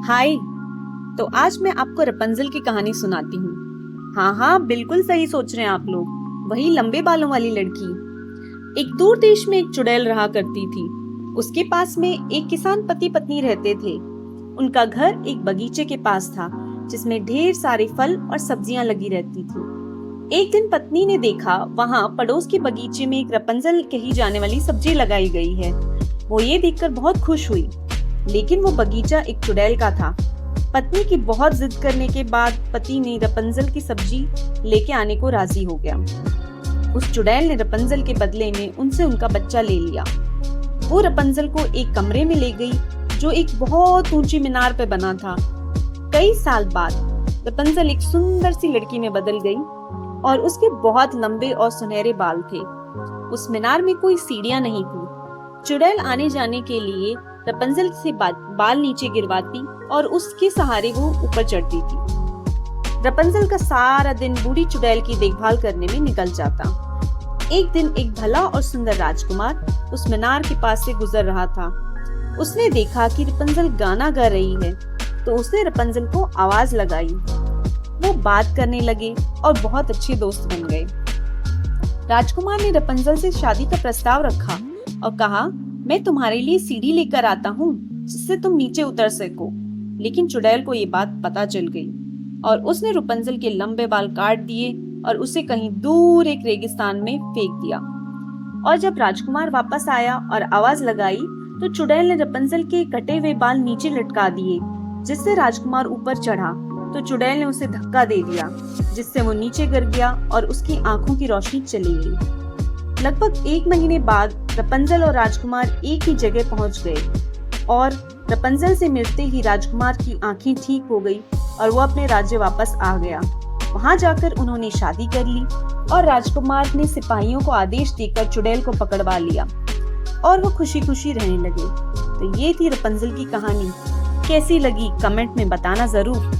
हाय। तो आज मैं आपको रपंजल की कहानी सुनाती हूँ। हाँ हाँ, बिल्कुल सही सोच रहे हैं आप लोग, वही लंबे बालों वाली लड़की। एक दूर देश में एक चुड़ैल रहा करती थी। उसके पास में एक किसान पति पत्नी रहते थे। उनका घर एक बगीचे के पास था, जिसमें ढेर सारे फल और सब्जियां लगी रहती थी। एक दिन पत्नी ने देखा वहां पड़ोस के बगीचे में एक रपंजल कही जाने वाली सब्जी लगाई गई है। वो ये देखकर बहुत खुश हुई, लेकिन वो बगीचा एक चुड़ैल का था। पत्नी की बहुत जिद करने के बाद पति ने रपंजल की सब्जी लेके आने को राजी हो गया। उस चुड़ैल ने रपंजल के बदले में उनसे उनका बच्चा ले लिया। वो रपंजल को एक कमरे में ले गई, जो एक बहुत ऊंची मीनार पे बना था। कई साल बाद रपंजल एक सुंदर सी लड़की में बदल गई और उसके बहुत लंबे और सुनहरे बाल थे। उस मीनार में कोई सीढ़ियां नहीं थी। चुड़ैल आने जाने के लिए रपंजल से बाल नीचे गिरवाती और उसके सहारे वो ऊपर चढ़ती थी। रपंजल का सारा दिन बूढ़ी चुड़ैल की देखभाल करने में निकल जाता। एक दिन एक भला और सुंदर राजकुमार उस मीनार के पास से गुजर रहा था। उसने देखा कि रपंजल गाना गा रही है, तो उसने रपंजल को आवाज लगाई। वो बात करने लगे और बहुत अच्छे दोस्त बन गए। राजकुमार ने रपंजल से शादी का प्रस्ताव रखा और कहा, मैं तुम्हारे लिए सीढ़ी लेकर आता हूँ जिससे तुम नीचे उतर सको। लेकिन चुड़ैल को ये बात पता चल गई और उसने रपंजल के लंबे बाल काट दिए और उसे कहीं दूर एक रेगिस्तान में फेंक दिया। और जब राजकुमार वापस आया और आवाज लगाई, तो चुड़ैल ने रपंजल के कटे हुए बाल नीचे लटका दिए, जिससे राजकुमार ऊपर चढ़ा। तो चुड़ैल ने उसे धक्का दे दिया, जिससे वो नीचे गिर गया और उसकी आंखों की रोशनी चली गई। लगभग 1 महीने बाद रपंजल और राजकुमार एक ही जगह पहुंच गए और रपंजल से मिलते ही राजकुमार की आंखें ठीक हो गई और वो अपने राज्य वापस आ गया। वहां जाकर उन्होंने शादी कर ली और राजकुमार ने सिपाहियों को आदेश देकर चुड़ैल को पकड़वा लिया और वो खुशी खुशी रहने लगे। तो ये थी रपंजल की कहानी। कैसी लगी कमेंट में बताना जरूर।